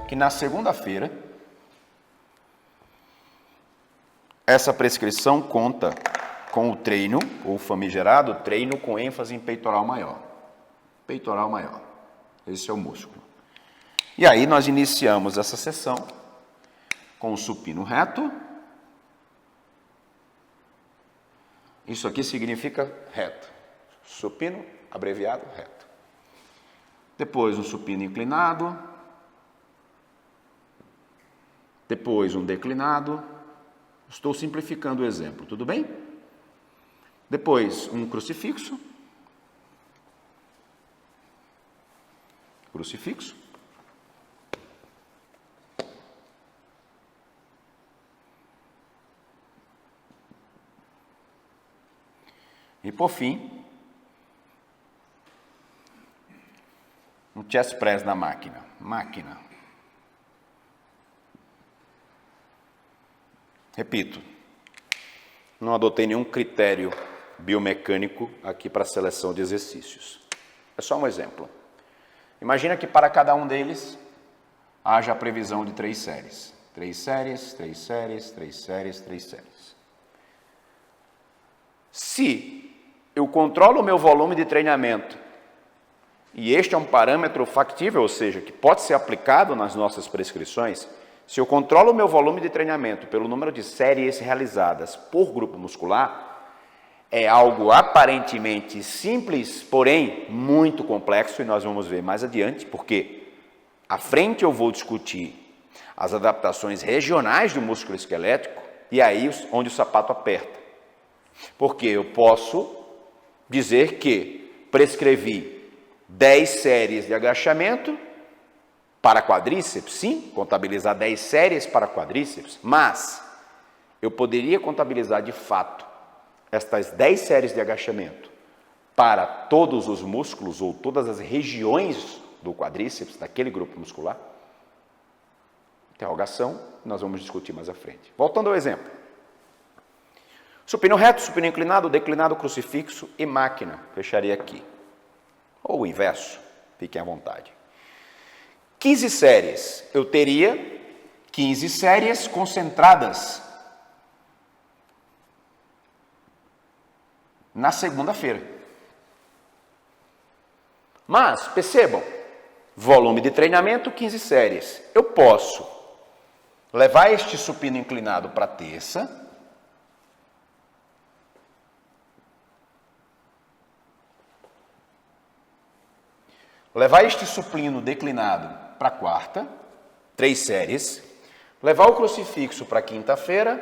que na segunda-feira essa prescrição conta com o treino, ou famigerado treino com ênfase em peitoral maior. Peitoral maior. Esse é o músculo. E aí nós iniciamos essa sessão com o supino reto. Isso aqui significa reto. Supino, abreviado, reto. Depois um supino inclinado. Depois um declinado. Estou simplificando o exemplo, tudo bem? Depois um crucifixo. Crucifixo. E por fim, um chest press na máquina. Repito, não adotei nenhum critério biomecânico aqui para a seleção de exercícios. É só um exemplo. Imagina que para cada um deles haja a previsão de 3 séries. 3 séries, 3 séries, 3 séries, 3 séries. Se eu controlo o meu volume de treinamento, e este é um parâmetro factível, ou seja, que pode ser aplicado nas nossas prescrições, se eu controlo o meu volume de treinamento pelo número de séries realizadas por grupo muscular, é algo aparentemente simples, porém muito complexo, e nós vamos ver mais adiante, porque à frente eu vou discutir as adaptações regionais do músculo esquelético, e aí onde o sapato aperta. Porque eu posso dizer que prescrevi 10 séries de agachamento para quadríceps, sim, contabilizar 10 séries para quadríceps, mas eu poderia contabilizar de fato estas 10 séries de agachamento para todos os músculos ou todas as regiões do quadríceps, daquele grupo muscular? Interrogação, nós vamos discutir mais à frente. Voltando ao exemplo. Supino reto, supino inclinado, declinado, crucifixo e máquina. Fecharia aqui. Ou o inverso, fiquem à vontade. 15 séries. Eu teria 15 séries concentradas na segunda-feira. Mas, percebam, volume de treinamento, 15 séries. Eu posso levar este supino inclinado para terça, levar este supino declinado para quarta, 3 séries, levar o crucifixo para quinta-feira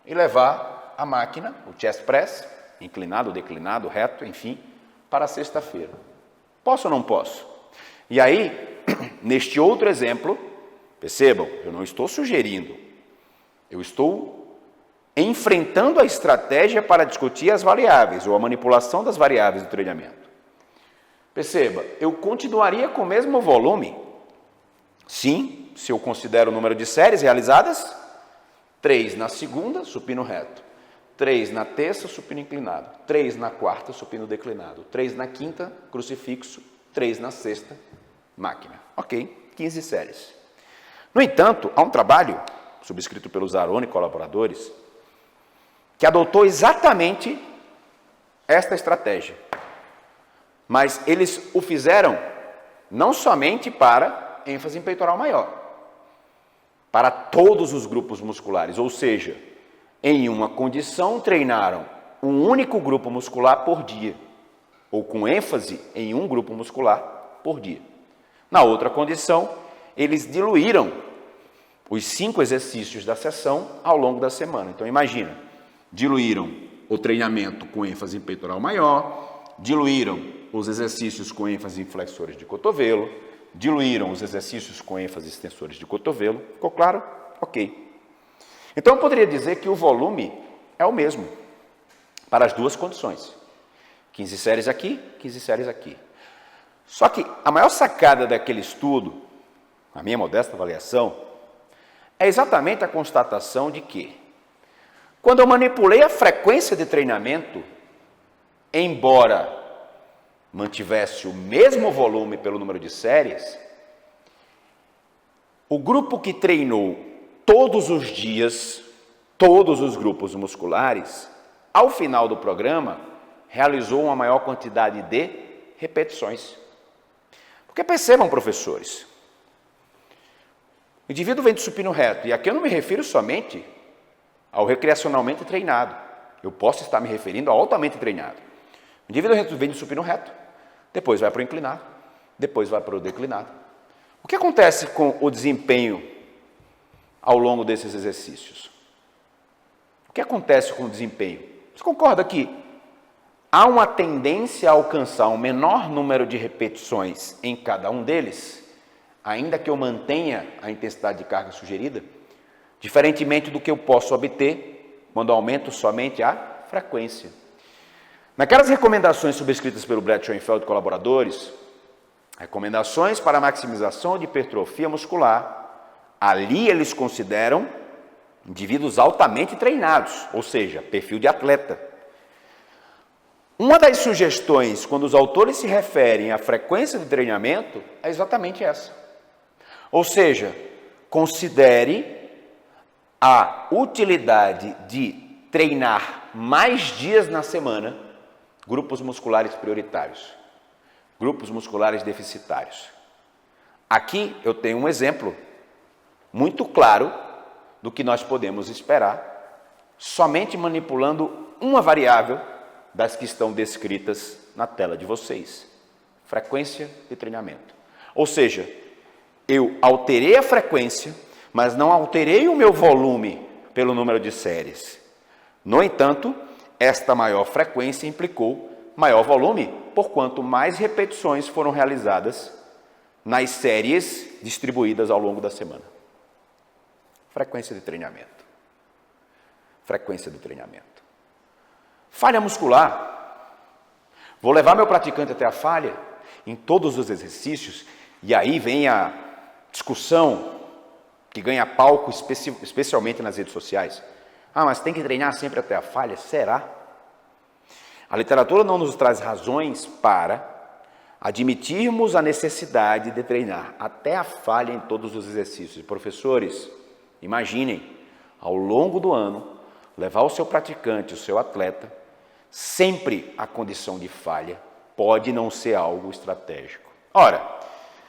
e levar a máquina, o chest press, inclinado, declinado, reto, enfim, para sexta-feira. Posso ou não posso? E aí, neste outro exemplo, percebam, eu não estou sugerindo, eu estou enfrentando a estratégia para discutir as variáveis ou a manipulação das variáveis do treinamento. Perceba, eu continuaria com o mesmo volume, sim, se eu considero o número de séries realizadas, 3 na segunda, supino reto, 3 na terça, supino inclinado, 3 na quarta, supino declinado, 3 na quinta, crucifixo, 3 na sexta, máquina. Ok, 15 séries. No entanto, há um trabalho, subscrito pelo Zarone e colaboradores, que adotou exatamente esta estratégia. Mas eles o fizeram não somente para ênfase em peitoral maior, para todos os grupos musculares, ou seja, em uma condição treinaram um único grupo muscular por dia, ou com ênfase em um grupo muscular por dia. Na outra condição, eles diluíram os 5 exercícios da sessão ao longo da semana. Então imagina, diluíram o treinamento com ênfase em peitoral maior, diluíram os exercícios com ênfase em flexores de cotovelo, diluíram os exercícios com ênfase em extensores de cotovelo. Ficou claro? Ok. Então eu poderia dizer que o volume é o mesmo para as duas condições. 15 séries aqui, 15 séries aqui. Só que a maior sacada daquele estudo, a minha modesta avaliação, é exatamente a constatação de que, quando eu manipulei a frequência de treinamento, embora mantivesse o mesmo volume pelo número de séries, o grupo que treinou todos os dias, todos os grupos musculares, ao final do programa, realizou uma maior quantidade de repetições. Porque percebam, professores, o indivíduo vem de supino reto, e aqui eu não me refiro somente ao recreacionalmente treinado, eu posso estar me referindo ao altamente treinado. O indivíduo vem de supino reto, depois vai para o inclinado, depois vai para o declinado. O que acontece com o desempenho ao longo desses exercícios? O que acontece com o desempenho? Você concorda que há uma tendência a alcançar um menor número de repetições em cada um deles, ainda que eu mantenha a intensidade de carga sugerida, diferentemente do que eu posso obter quando aumento somente a frequência. Naquelas recomendações subscritas pelo Brett Schoenfeld e colaboradores, recomendações para maximização de hipertrofia muscular, ali eles consideram indivíduos altamente treinados, ou seja, perfil de atleta. Uma das sugestões, quando os autores se referem à frequência de treinamento, é exatamente essa. Ou seja, considere a utilidade de treinar mais dias na semana grupos musculares prioritários, grupos musculares deficitários. Aqui eu tenho um exemplo muito claro do que nós podemos esperar somente manipulando uma variável das que estão descritas na tela de vocês. Frequência de treinamento. Ou seja, eu alterei a frequência, mas não alterei o meu volume pelo número de séries. No entanto, esta maior frequência implicou maior volume, porquanto mais repetições foram realizadas nas séries distribuídas ao longo da semana. Frequência de treinamento. Frequência de treinamento. Falha muscular. Vou levar meu praticante até a falha em todos os exercícios, e aí vem a discussão que ganha palco especialmente nas redes sociais. Ah, mas tem que treinar sempre até a falha? Será? A literatura não nos traz razões para admitirmos a necessidade de treinar até a falha em todos os exercícios. Professores, imaginem, ao longo do ano, levar o seu praticante, o seu atleta, sempre a condição de falha pode não ser algo estratégico. Ora,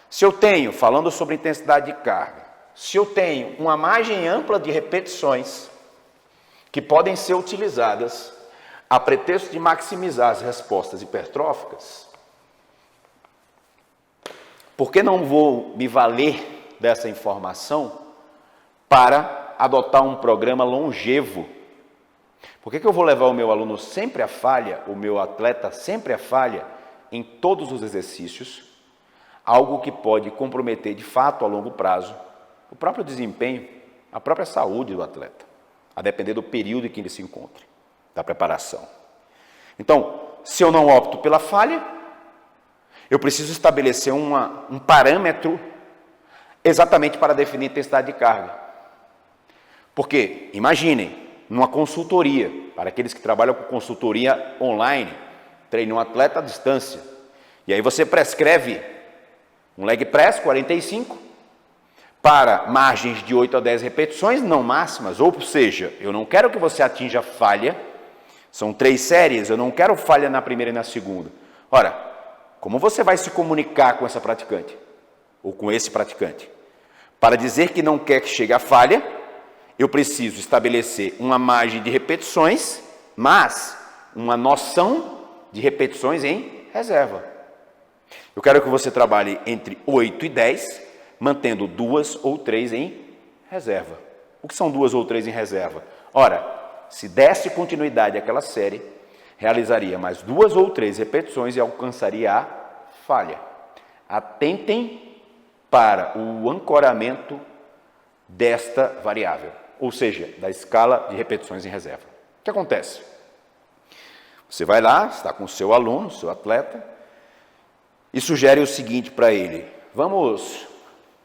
se eu tenho, falando sobre intensidade de carga, se eu tenho uma margem ampla de repetições que podem ser utilizadas a pretexto de maximizar as respostas hipertróficas, por que não vou me valer dessa informação para adotar um programa longevo? Por que eu vou levar o meu aluno sempre à falha, o meu atleta sempre à falha, em todos os exercícios, algo que pode comprometer de fato a longo prazo o próprio desempenho, a própria saúde do atleta, a depender do período em que ele se encontre, da preparação. Então, se eu não opto pela falha, eu preciso estabelecer um parâmetro exatamente para definir intensidade de carga. Porque, imaginem, numa consultoria, para aqueles que trabalham com consultoria online, treinam um atleta à distância, e aí você prescreve um leg press 45 para margens de 8 a 10 repetições, não máximas, ou seja, eu não quero que você atinja falha, são 3 séries, eu não quero falha na primeira e na segunda. Ora, como você vai se comunicar com essa praticante, ou com esse praticante? Para dizer que não quer que chegue à falha, eu preciso estabelecer uma margem de repetições, mas uma noção de repetições em reserva. Eu quero que você trabalhe entre 8 e 10, mantendo 2 ou 3 em reserva. O que são 2 ou 3 em reserva? Ora, se desse continuidade àquela série, realizaria mais 2 ou 3 repetições e alcançaria a falha. Atentem para o ancoramento desta variável, ou seja, da escala de repetições em reserva. O que acontece? Você vai lá, está com o seu aluno, seu atleta, e sugere o seguinte para ele: vamos,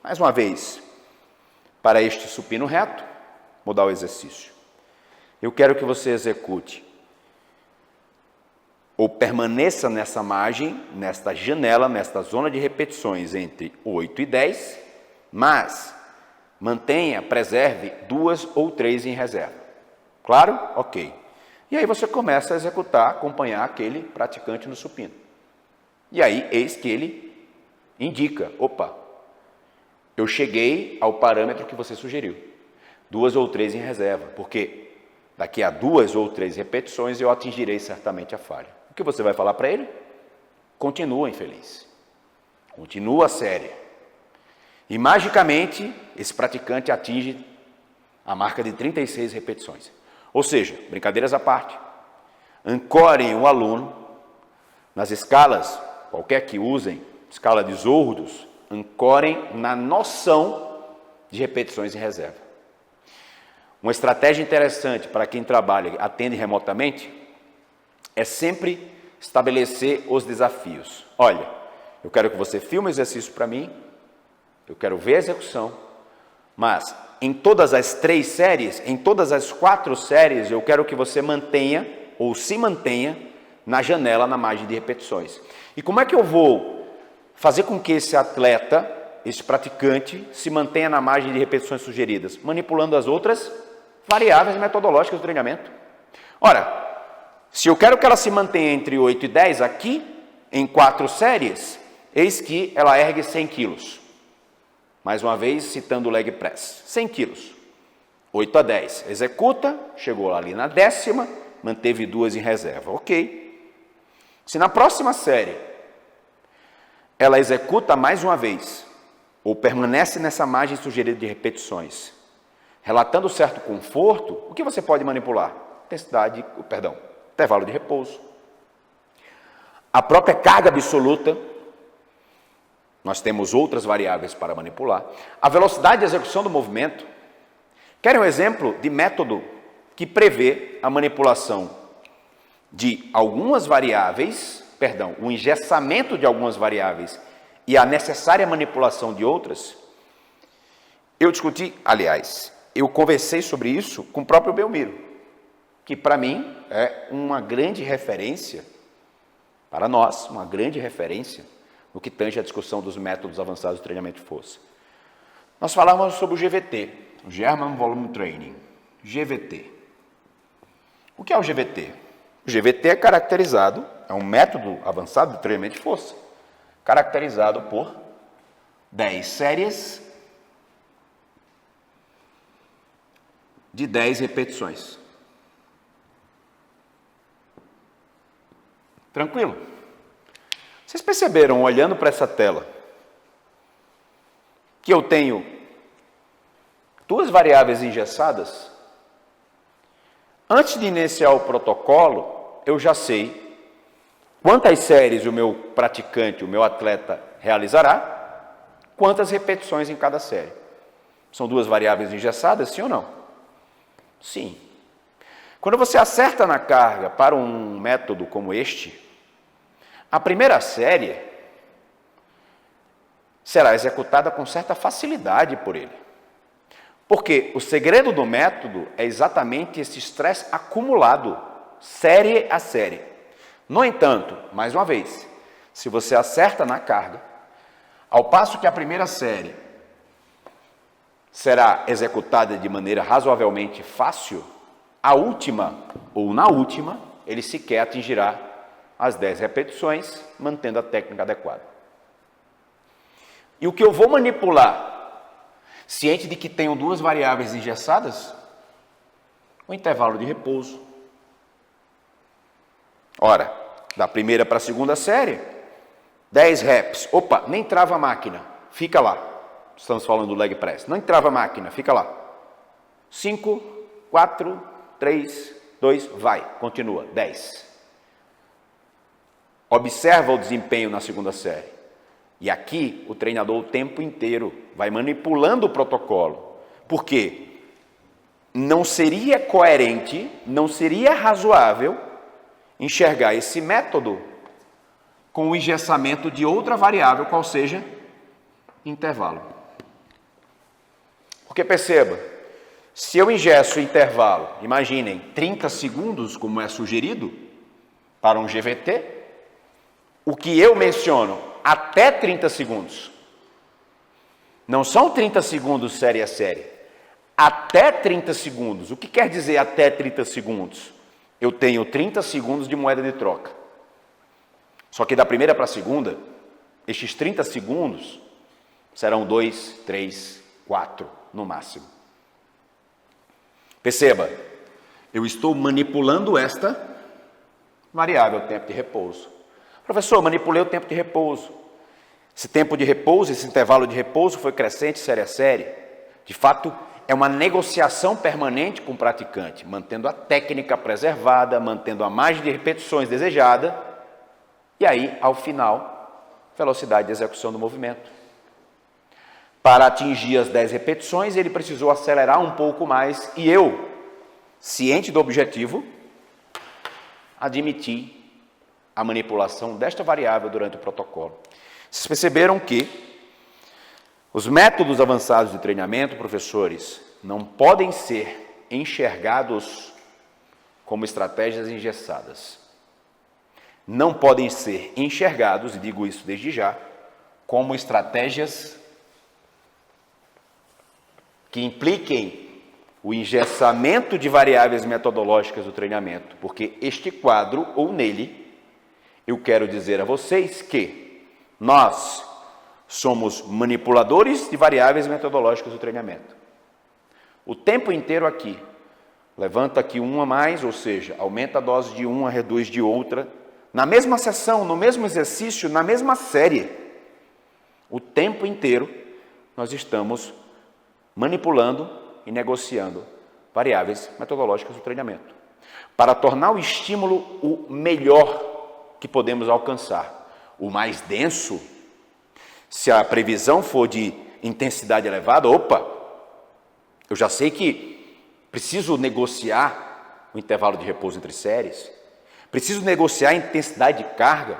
mais uma vez, para este supino reto, mudar o exercício. Eu quero que você execute ou permaneça nessa margem, nesta janela, nesta zona de repetições entre 8 e 10, mas mantenha, preserve 2 ou 3 em reserva. Claro? Ok. E aí você começa a executar, acompanhar aquele praticante no supino. E aí, eis que ele indica, opa, eu cheguei ao parâmetro que você sugeriu. 2 ou 3 em reserva, porque daqui a 2 ou 3 repetições eu atingirei certamente a falha. O que você vai falar para ele? Continua infeliz. Continua séria. E magicamente, esse praticante atinge a marca de 36 repetições. Ou seja, brincadeiras à parte, ancorem o aluno nas escalas, qualquer que usem, escala de Zourdos, ancorem na noção de repetições em reserva. Uma estratégia interessante para quem trabalha, atende remotamente, é sempre estabelecer os desafios. Olha, eu quero que você filme o exercício para mim, eu quero ver a execução, mas em todas as 3 séries, em todas as 4 séries, eu quero que você mantenha, ou se mantenha, na janela, na margem de repetições. E como é que eu vou fazer com que esse atleta, esse praticante, se mantenha na margem de repetições sugeridas? Manipulando as outras variáveis metodológicas do treinamento. Ora, se eu quero que ela se mantenha entre 8 e 10 aqui, em 4 séries, eis que ela ergue 100 quilos. Mais uma vez, citando o leg press, 100 quilos, 8 a 10, executa, chegou ali na 10ª, manteve 2 em reserva, ok. Se na próxima série, ela executa mais uma vez, ou permanece nessa margem sugerida de repetições, relatando certo conforto, o que você pode manipular? Intervalo de repouso. A própria carga absoluta, nós temos outras variáveis para manipular. A velocidade de execução do movimento. Querem um exemplo de método que prevê a manipulação de algumas variáveis, o engessamento de algumas variáveis e a necessária manipulação de outras? Eu discuti, aliás, eu conversei sobre isso com o próprio Belmiro, que para mim é uma grande referência, para nós, uma grande referência, no que tange a discussão dos métodos avançados de treinamento de força. Nós falávamos sobre o GVT, o German Volume Training, GVT. O que é o GVT? O GVT é caracterizado, é um método avançado de treinamento de força, caracterizado por 10 séries de 10 repetições. Tranquilo? Vocês perceberam, olhando para essa tela, que eu tenho 2 variáveis engessadas? Antes de iniciar o protocolo, eu já sei quantas séries o meu praticante, o meu atleta realizará, quantas repetições em cada série. São 2 variáveis engessadas, sim ou não? Sim. Quando você acerta na carga para um método como este, a primeira série será executada com certa facilidade por ele. Porque o segredo do método é exatamente esse estresse acumulado, série a série. No entanto, mais uma vez, se você acerta na carga, ao passo que a primeira série será executada de maneira razoavelmente fácil, a última, ou na última, ele sequer atingirá as 10 repetições, mantendo a técnica adequada. E o que eu vou manipular, ciente de que tenho 2 variáveis engessadas, o intervalo de repouso. Ora, da primeira para a segunda série, 10 reps. Opa, nem trava a máquina, fica lá. Estamos falando do leg press. Não trava a máquina, fica lá. 5, 4, 3, 2, vai. Continua, 10. Observa o desempenho na segunda série. E aqui, o treinador o tempo inteiro vai manipulando o protocolo. Por quê? Não seria coerente, não seria razoável enxergar esse método com o engessamento de outra variável, qual seja intervalo. Porque perceba, se eu engesso o intervalo, imaginem, 30 segundos, como é sugerido, Para um GVT, o que eu menciono, até 30 segundos. Não são 30 segundos série a série. Até 30 segundos. O que quer dizer até 30 segundos? Eu tenho 30 segundos de moeda de troca. Só que da primeira para a segunda, estes 30 segundos serão 2, 3, 4 no máximo. Perceba, eu estou manipulando esta variável, tempo de repouso. Professor, manipulei o tempo de repouso. Esse tempo de repouso, esse intervalo de repouso foi crescente série a série. De fato, é uma negociação permanente com o praticante, mantendo a técnica preservada, mantendo a margem de repetições desejada, e aí, ao final, velocidade de execução do movimento. Para atingir as 10 repetições, ele precisou acelerar um pouco mais, e eu, ciente do objetivo, admiti a manipulação desta variável durante o protocolo. Vocês perceberam que os métodos avançados de treinamento, professores, não podem ser enxergados como estratégias engessadas. Não podem ser enxergados, e digo isso desde já, como estratégias que impliquem o engessamento de variáveis metodológicas do treinamento, porque este quadro, ou nele, eu quero dizer a vocês que nós somos manipuladores de variáveis metodológicas do treinamento. O tempo inteiro aqui, levanta aqui uma a mais, ou seja, aumenta a dose de uma, reduz de outra, na mesma sessão, no mesmo exercício, na mesma série. O tempo inteiro nós estamos manipulando e negociando variáveis metodológicas do treinamento, para tornar o estímulo o melhor que podemos alcançar. O mais denso, se a previsão for de intensidade elevada, eu já sei que preciso negociar o intervalo de repouso entre séries, preciso negociar a intensidade de carga,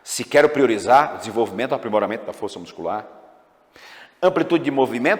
se quero priorizar o desenvolvimento e aprimoramento da força muscular, amplitude de movimento,